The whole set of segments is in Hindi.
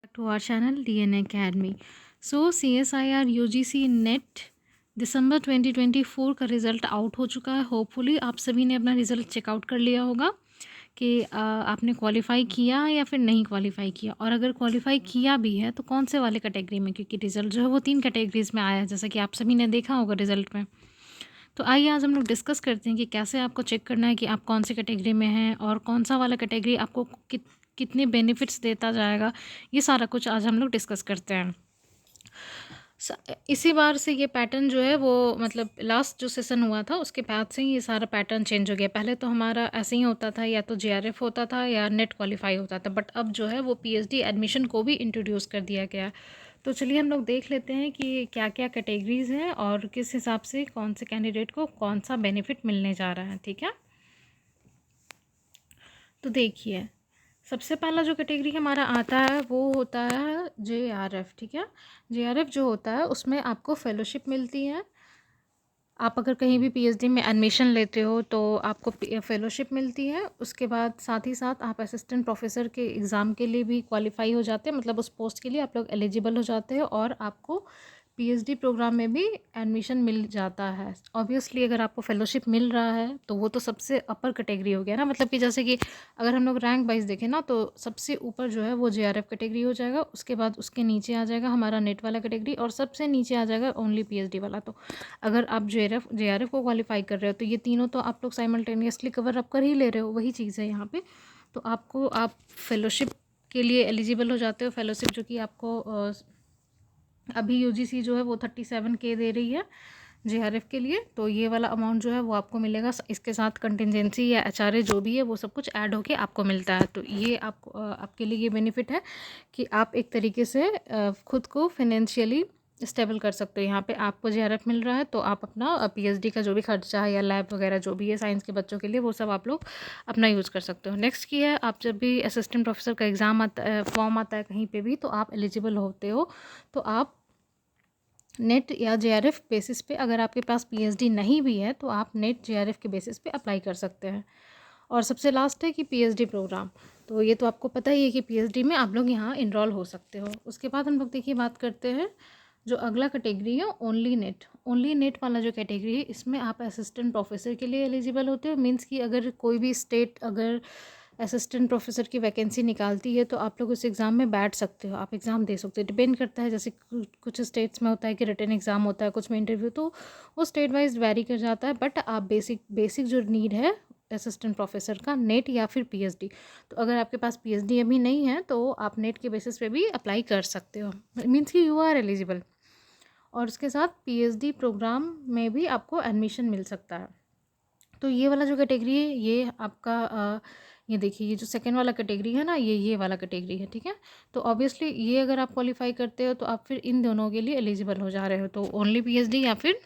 To our channel DNA Academy. So CSIR UGC NET दिसंबर 2024 का रिज़ल्ट आउट हो चुका है। होपफुली आप सभी ने अपना रिज़ल्ट चेकआउट कर लिया होगा कि आपने क्वालिफाई किया या फिर नहीं क्वालिफाई किया, और अगर क्वालिफाई किया भी है तो कौन से वाले कैटेगरी में, क्योंकि रिज़ल्ट जो है वो 3 कैटेगरीज़ में आया है, जैसा कि आप सभी ने देखा होगा रिज़ल्ट में। तो आइए आज हम लोग डिस्कस करते हैं कि कैसे आपको चेक करना है कि आप कौन सी कैटेगरी में हैं और कौन सा वाला कैटेगरी आपको कितने बेनिफिट्स देता जाएगा। ये सारा कुछ आज हम लोग डिस्कस करते हैं। इसी बार से ये पैटर्न जो है वो मतलब लास्ट जो सेशन हुआ था उसके बाद से ही ये सारा पैटर्न चेंज हो गया। पहले तो हमारा ऐसे ही होता था, या तो JRF होता था या नेट क्वालिफाई होता था, बट अब जो है वो PhD एडमिशन को भी इंट्रोड्यूस कर दिया गया। तो चलिए हम लोग देख लेते हैं कि क्या क्या कैटेगरीज हैं और किस हिसाब से कौन से कैंडिडेट को कौन सा बेनिफिट मिलने जा रहा है। ठीक है, तो देखिए सबसे पहला जो कैटेगरी हमारा आता है वो होता है JRF। ठीक है, JRF जो होता है उसमें आपको फेलोशिप मिलती है। आप अगर कहीं भी PhD में एडमिशन लेते हो तो आपको फेलोशिप मिलती है। उसके बाद साथ ही साथ आप असिस्टेंट प्रोफेसर के एग्ज़ाम के लिए भी क्वालिफाई हो जाते हैं, मतलब उस पोस्ट के लिए आप लोग एलिजिबल हो जाते हो और आपको PhD प्रोग्राम में भी एडमिशन मिल जाता है। ऑब्वियसली अगर आपको फेलोशिप मिल रहा है तो वो तो सबसे अपर कैटेगरी हो गया ना, मतलब कि जैसे कि अगर हम लोग रैंक वाइज देखें ना तो सबसे ऊपर जो है वो JRF कैटेगरी हो जाएगा, उसके बाद उसके नीचे आ जाएगा हमारा नेट वाला कैटेगरी, और सबसे नीचे आ जाएगा ओनली PhD वाला। तो अगर आप JRF को क्वालिफाई कर रहे हो तो ये तीनों तो आप लोग साइमल्टेनियसली कवर अप कर ही ले रहे हो, वही चीज़ है यहाँ पे। तो आपको आप फेलोशिप के लिए एलिजिबल हो जाते हो। फेलोशिप जो कि आपको अभी UGC जो है वो 37K दे रही है JRF के लिए। तो ये वाला अमाउंट जो है वो आपको मिलेगा, इसके साथ कंटिजेंसी या HRA जो भी है वो सब कुछ ऐड होके आपको मिलता है। तो ये आपको आपके लिए ये बेनिफिट है कि आप एक तरीके से खुद को फिनेंशियली स्टेबल कर सकते हो। यहाँ पे आपको JRF मिल रहा है तो आप अपना PhD का जो भी खर्चा है या लैब वगैरह जो भी है साइंस के बच्चों के लिए वो सब आप लोग अपना यूज़ कर सकते हो। नेक्स्ट की है, आप जब भी असिस्टेंट प्रोफेसर का एग्ज़ाम आता है, फॉर्म आता है कहीं पे भी, तो आप एलिजिबल होते हो। तो आप नेट या JRF बेसिस पे, अगर आपके पास PhD नहीं भी है तो आप नेट JRF के बेसिस पे अप्लाई कर सकते हैं। और सबसे लास्ट है कि PhD प्रोग्राम, तो ये तो आपको पता ही है कि PhD में आप लोग यहाँ इनरोल हो सकते हो। उसके बाद हम लोग देखिए बात करते हैं जो अगला कैटेगरी है ओनली नेट। ओनली नेट वाला जो कैटेगरी है इसमें आप असिस्टेंट प्रोफेसर के लिए एलिजिबल होते हो। मीन्स कि अगर कोई भी स्टेट अगर असिस्टेंट प्रोफेसर की वैकेंसी निकालती है तो आप लोग उस एग्ज़ाम में बैठ सकते हो, आप एग्ज़ाम दे सकते हो। डिपेंड करता है, जैसे कुछ स्टेट्स में होता है कि रिटन एग्ज़ाम होता है, कुछ में इंटरव्यू, तो वो स्टेट वाइज वेरी कर जाता है। बट आप बेसिक जो नीड है असिस्टेंट प्रोफेसर का, नेट या फिर PhD, तो अगर आपके पास PhD अभी नहीं है तो आप नेट के बेसिस पे भी अप्लाई कर सकते हो। मीन्स कि यू आर एलिजिबल, और उसके साथ PhD प्रोग्राम में भी आपको एडमिशन मिल सकता है। तो ये वाला जो कैटेगरी है ये आपका ये देखिए ये जो सेकेंड वाला कैटेगरी है ना, ये वाला कैटेगरी है। ठीक है, तो ऑब्वियसली ये अगर आप क्वालिफाई करते हो तो आप फिर इन दोनों के लिए एलिजिबल हो जा रहे हो, तो ओनली PhD या फिर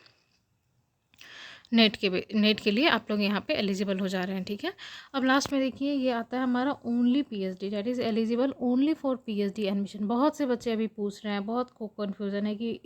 नेट के लिए आप लोग यहाँ पे एलिजिबल हो जा रहे हैं। ठीक है, अब लास्ट में देखिए ये आता है हमारा only PhD, that is eligible only for PhD admission. बहुत से बच्चे अभी पूछ रहे हैं, बहुत को कन्फ्यूज़न है कि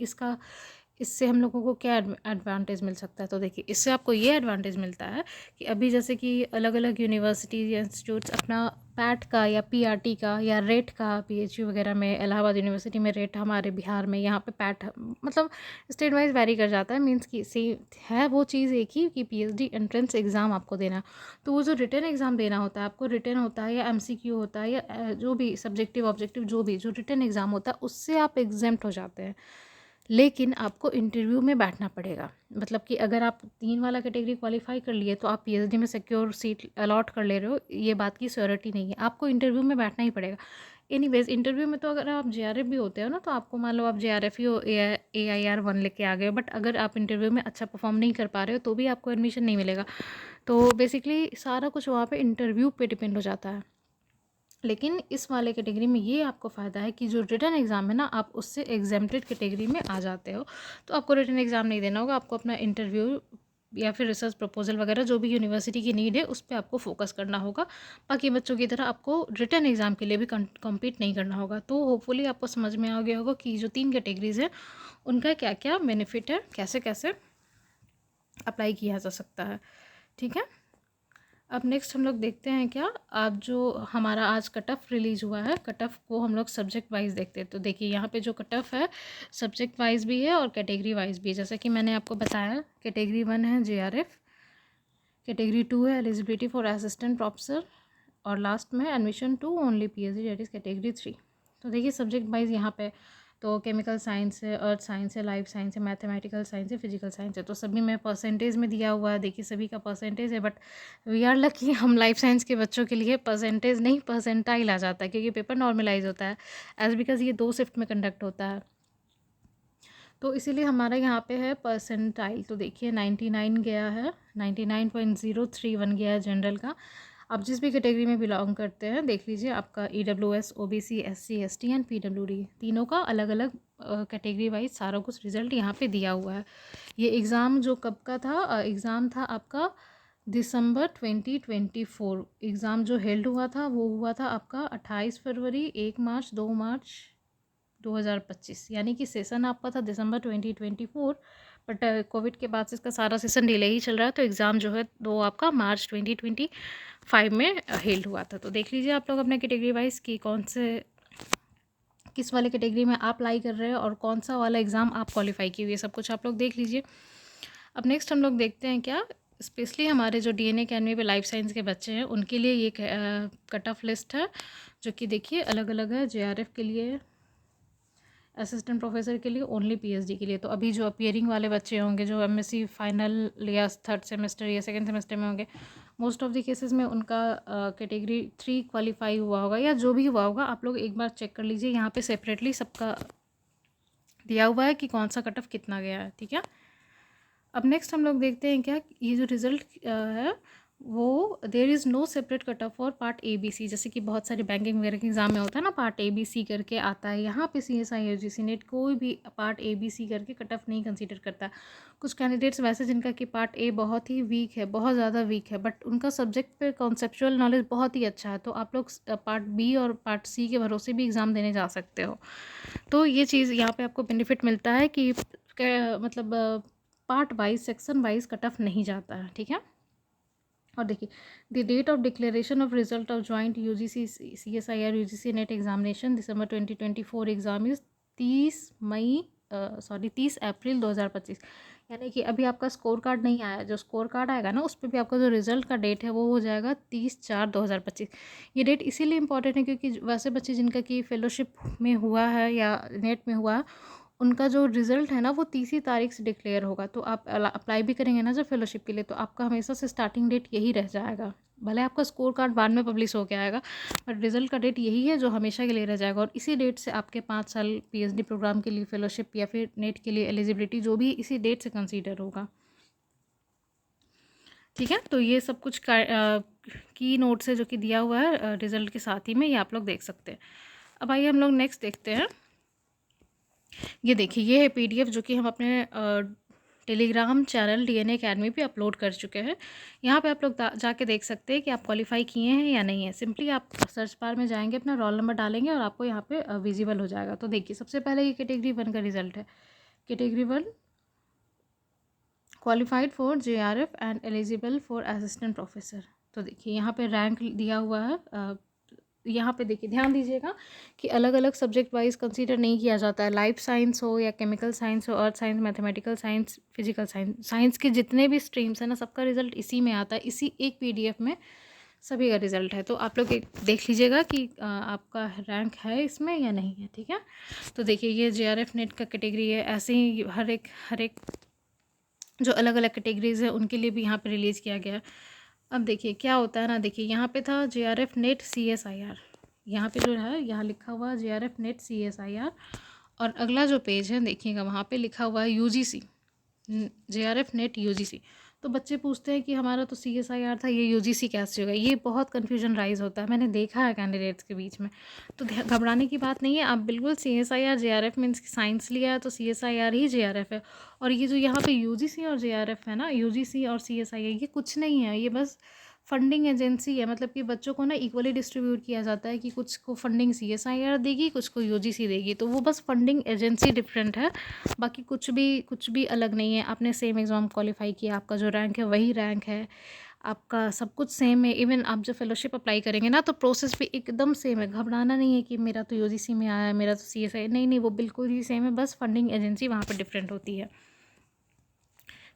इससे हम लोगों को क्या एडवांटेज मिल सकता है। तो देखिए इससे आपको ये एडवांटेज मिलता है कि अभी जैसे कि अलग अलग यूनिवर्सिटीज या इंस्टीट्यूट्स अपना पैट का या PRT का या रेट का, PHU वगैरह में, इलाहाबाद यूनिवर्सिटी में रेट, हमारे बिहार में यहाँ पे पैट, मतलब स्टेट वाइज वेरी कर जाता है। मीन्स कि सी है वो चीज़ एक ही कि PhD एंट्रेंस एग्ज़ाम आपको देना, तो वो जो रिटन एग्ज़ाम देना होता है आपको, रिटन होता है या MCQ होता है या जो भी सब्जेक्टिव ऑब्जेक्टिव जो भी जो रिटन एग्ज़ाम होता है उससे आप एग्जेम्प्ट हो जाते हैं। लेकिन आपको इंटरव्यू में बैठना पड़ेगा, मतलब कि अगर आप 3 वाला कैटेगरी क्वालिफाई कर लिए तो आप PhD में सिक्योर सीट अलॉट कर ले रहे हो, ये बात की श्योरिटी नहीं है, आपको इंटरव्यू में बैठना ही पड़ेगा। एनीवेज इंटरव्यू में तो अगर आप JRF भी होते हो ना, तो आपको मान लो आप JRF ही हो, AIR 1 लेके आ गए हो, बट अगर आप इंटरव्यू में अच्छा परफॉर्म नहीं कर पा रहे हो तो भी आपको एडमिशन नहीं मिलेगा। तो बेसिकली सारा कुछ वहाँ पे इंटरव्यू पे डिपेंड हो जाता है। लेकिन इस वाले कैटेगरी में ये आपको फ़ायदा है कि जो रिटन एग्ज़ाम है ना, आप उससे एग्जेम्प्टेड कैटेगरी में आ जाते हो, तो आपको रिटन एग्ज़ाम नहीं देना होगा। आपको अपना इंटरव्यू या फिर रिसर्च प्रपोजल वगैरह जो भी यूनिवर्सिटी की नीड है उस पर आपको फोकस करना होगा। बाकी बच्चों की तरह आपको रिटन एग्ज़ाम के लिए भी कम्पीट नहीं करना होगा। तो होपफुली आपको समझ में आ गया होगा कि जो 3 कैटेगरीज़ हैं उनका क्या क्या बेनिफिट है, कैसे कैसे अप्लाई किया जा सकता है। ठीक है, अब नेक्स्ट हम लोग देखते हैं क्या, अब जो हमारा आज कट ऑफ रिलीज़ हुआ है, कट ऑफ को हम लोग सब्जेक्ट वाइज देखते हैं। तो देखिए यहाँ पे जो कट ऑफ है सब्जेक्ट वाइज भी है और कैटेगरी वाइज भी है। जैसा कि मैंने आपको बताया, कैटेगरी 1 है JRF, कैटेगरी 2 है एलिजिबिलिटी फॉर असिस्टेंट प्रोफेसर, और लास्ट में admission to only PhD, that is category 3। तो देखिए सब्जेक्ट वाइज यहाँ पे तो केमिकल साइंस है, अर्थ साइंस है, लाइफ साइंस है, मैथमेटिकल साइंस है, फिजिकल साइंस है। तो सभी में परसेंटेज में दिया हुआ है, देखिए सभी का परसेंटेज है। बट वी आर लकी, हम लाइफ साइंस के बच्चों के लिए परसेंटेज नहीं परसेंटाइल आ जाता है, क्योंकि पेपर नॉर्मलाइज होता है एज बिकॉज ये 2 शिफ्ट में कंडक्ट होता है। तो इसीलिए हमारा यहाँ पे है परसेंटाइल। तो देखिए 99 गया है, 99.031 गया है जनरल का। आप जिस भी कैटेगरी में बिलोंग करते हैं देख लीजिए, आपका EWS, OBC, SC, ST and PWD तीनों का अलग अलग कैटेगरी वाइज सारा कुछ रिजल्ट यहाँ पे दिया हुआ है। ये एग्ज़ाम जो कब का था, एग्ज़ाम था आपका दिसंबर 2024। एग्ज़ाम जो हेल्ड हुआ था वो हुआ था आपका 28 फरवरी, 1 मार्च, 2 मार्च 2025, यानी कि सेशन आपका था दिसंबर 2024। बट कोविड के बाद से इसका सारा सेशन डिले ही चल रहा है, तो एग्ज़ाम जो है वो आपका मार्च 2025 में हेल्ड हुआ था। तो देख लीजिए आप लोग अपने कैटेगरी वाइज कि कौन से किस वाले कैटेगरी में आप अप्लाई कर रहे हैं और कौन सा वाला एग्ज़ाम आप क्वालिफाई किए हुए, सब कुछ आप लोग देख लीजिए। अब नेक्स्ट हम लोग देखते हैं क्या, स्पेशली हमारे जो DNA अकेडमी पे लाइफ साइंस के बच्चे हैं उनके लिए ये कट ऑफ लिस्ट है, जो कि देखिए अलग अलग है। JRF के लिए, असिस्टेंट प्रोफेसर के लिए, ओनली PhD के लिए। तो अभी जो अपियरिंग वाले बच्चे होंगे जो MSc फाइनल या 3rd सेमेस्टर या 2nd सेमेस्टर में होंगे, मोस्ट ऑफ द केसेस में उनका कैटेगरी 3 क्वालिफाई हुआ होगा या जो भी हुआ होगा। आप लोग एक बार चेक कर लीजिए, यहाँ पे सेपरेटली सबका दिया हुआ है कि कौन सा कट ऑफ कितना गया है, ठीक है। अब नेक्स्ट हम लोग देखते हैं क्या, ये जो रिज़ल्ट है वो there is no separate cut off for part ABC। जैसे कि बहुत सारे बैंकिंग वगैरह के एग्जाम में होता है ना, पार्ट ABC करके आता है। यहाँ पे CSI UGC नेट कोई भी पार्ट ABC करके कट ऑफ नहीं कंसीडर करता। कुछ कैंडिडेट्स वैसे जिनका कि पार्ट A बहुत ही वीक है, बहुत ज़्यादा वीक है, बट उनका सब्जेक्ट पे कॉन्सेप्चुअल नॉलेज बहुत ही अच्छा है, तो आप लोग पार्ट B और पार्ट C के भरोसे भी एग्ज़ाम देने जा सकते हो। तो ये चीज़ यहाँ पे आपको बेनिफिट मिलता है कि मतलब part wise, section wise cut off नहीं जाता है, ठीक है। और देखिए the date of declaration of result of joint UGC CSIR UGC NET examination December 2024 exam is 30 April 2025। यानी कि अभी आपका स्कोर कार्ड नहीं आया, जो स्कोर कार्ड आएगा ना उस पर भी आपका जो रिजल्ट का डेट है वो हो जाएगा 30/4/2025। ये डेट इसीलिए इंपॉर्टेंट है क्योंकि वैसे बच्चे जिनका कि फेलोशिप में हुआ है या नेट में हुआ है, उनका जो रिज़ल्ट है ना वो 30 तारीख से डिक्लेयर होगा। तो आप अप्लाई भी करेंगे ना जब फेलोशिप के लिए, तो आपका हमेशा से स्टार्टिंग डेट यही रह जाएगा। भले आपका स्कोर कार्ड बाद में पब्लिश होकर आएगा, बट रिज़ल्ट का डेट यही है जो हमेशा के लिए रह जाएगा। और इसी डेट से आपके 5 साल PhD प्रोग्राम के लिए फेलोशिप या फिर नेट के लिए एलिजिबिलिटी जो भी इसी डेट से कंसीडर होगा, ठीक है। तो ये सब कुछ की नोट्स है जो कि दिया हुआ है रिज़ल्ट के साथ ही में, ये आप लोग देख सकते हैं। अब आइए हम लोग नेक्स्ट देखते हैं। ये देखिए ये है PDF जो कि हम अपने टेलीग्राम चैनल DNA अकेडमी पे अपलोड कर चुके हैं। यहाँ पे आप लोग जाके देख सकते हैं कि आप क्वालिफाई किए हैं या नहीं है। सिंपली आप सर्च बार में जाएंगे, अपना रोल नंबर डालेंगे और आपको यहाँ पे विजिबल हो जाएगा। तो देखिए सबसे पहले ये कैटेगरी 1 का रिजल्ट है। Category 1 qualified for JRF and eligible for assistant professor. तो देखिए यहाँ पे रैंक दिया हुआ है। यहाँ पे देखिए ध्यान दीजिएगा कि अलग अलग सब्जेक्ट वाइज कंसीडर नहीं किया जाता है। लाइफ साइंस हो या केमिकल साइंस हो, earth science, mathematical science, physical science, science के जितने भी स्ट्रीम्स हैं ना सबका रिजल्ट इसी में आता है, इसी एक PDF में सभी का रिजल्ट है। तो आप लोग एक देख लीजिएगा कि आपका रैंक है इसमें या नहीं है, ठीक है। तो देखिए ये JRF नेट का कैटेगरी है। ऐसे ही हर एक जो अलग अलग कैटेगरीज है उनके लिए भी यहाँ पे रिलीज़ किया गया। अब देखिए क्या होता है ना, देखिए यहाँ पे था JRF नेट CSIR, यहाँ पे जो है यहाँ लिखा हुआ JRF नेट CSIR, और अगला जो पेज है देखिएगा वहाँ पे लिखा हुआ है UGC, JRF नेट UGC। तो बच्चे पूछते हैं कि हमारा तो CSIR था, ये UGC कैसे होगा। ये बहुत कन्फ्यूजन राइज होता है, मैंने देखा है कैंडिडेट्स के बीच में। तो घबराने की बात नहीं है, आप बिल्कुल CSIR JRF मीन्स साइंस लिया है तो CSIR ही JRF है। और ये जो यहाँ पे UGC और JRF है ना, UGC और CSIR, ये कुछ नहीं है, ये बस फंडिंग एजेंसी है। मतलब कि बच्चों को ना इक्वली डिस्ट्रीब्यूट किया जाता है कि कुछ को फंडिंग CSIR देगी, कुछ को UGC देगी। तो वो बस फंडिंग एजेंसी डिफरेंट है, बाकी कुछ भी अलग नहीं है। आपने सेम एग्ज़ाम क्वालिफाई किया, आपका जो रैंक है वही रैंक है। आपका सब कुछ सेम है। इवन आप जब फेलोशिप अप्लाई करेंगे ना तो प्रोसेस भी एकदम सेम है। घबराना नहीं है कि मेरा तो यूजीसी में आया है, मेरा तो सीएसआई, नहीं नहीं, वो बिल्कुल ही सेम है, बस फंडिंग एजेंसी वहाँ पर डिफरेंट होती है।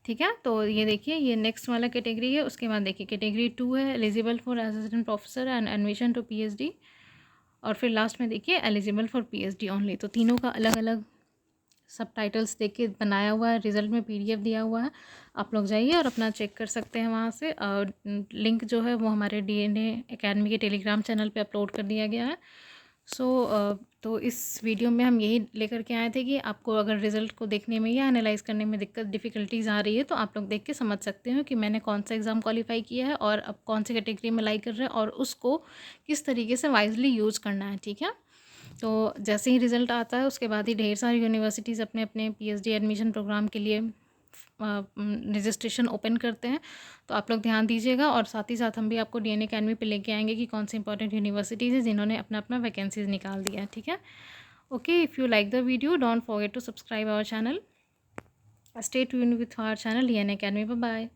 ठीक है, तो ये देखिए ये नेक्स्ट वाला कैटेगरी है। उसके बाद देखिए कैटेगरी 2 है eligible for assistant professor and admission to PhD, और फिर लास्ट में देखिए एलिजिबल फॉर पीएचडी ओनली। तो तीनों का अलग अलग सब टाइटल्स देख के बनाया हुआ है, रिजल्ट में पीडीएफ दिया हुआ है, आप लोग जाइए और अपना चेक कर सकते हैं वहाँ से। लिंक जो है वो हमारे डीएनए एकेडमी के टेलीग्राम चैनल पे अपलोड कर दिया गया है। तो इस वीडियो में हम यही लेकर के आए थे कि आपको अगर रिज़ल्ट को देखने में या एनालाइज़ करने में डिफ़िकल्टीज़ आ रही है तो आप लोग देख के समझ सकते हो कि मैंने कौन सा एग्ज़ाम क्वालिफाई किया है और अब कौन सी कैटेगरी में लाई कर रहे हैं और उसको किस तरीके से वाइजली यूज़ करना है। ठीक है, तो जैसे ही रिज़ल्ट आता है उसके बाद ही ढेर सारी यूनिवर्सिटीज़ अपने अपने पीएचडी एडमिशन प्रोग्राम के लिए रजिस्ट्रेशन ओपन करते हैं। तो आप लोग ध्यान दीजिएगा, और साथ ही साथ हम भी आपको डीएनए अकेडमी पे लेके आएंगे कि कौन सी इंपॉर्टेंट यूनिवर्सिटीज़ है जिन्होंने अपना अपना वैकेंसीज निकाल दिया है। ठीक है, okay, if you like the video don't forget to subscribe our channel, stay tuned with our channel DNA academy. Bye bye.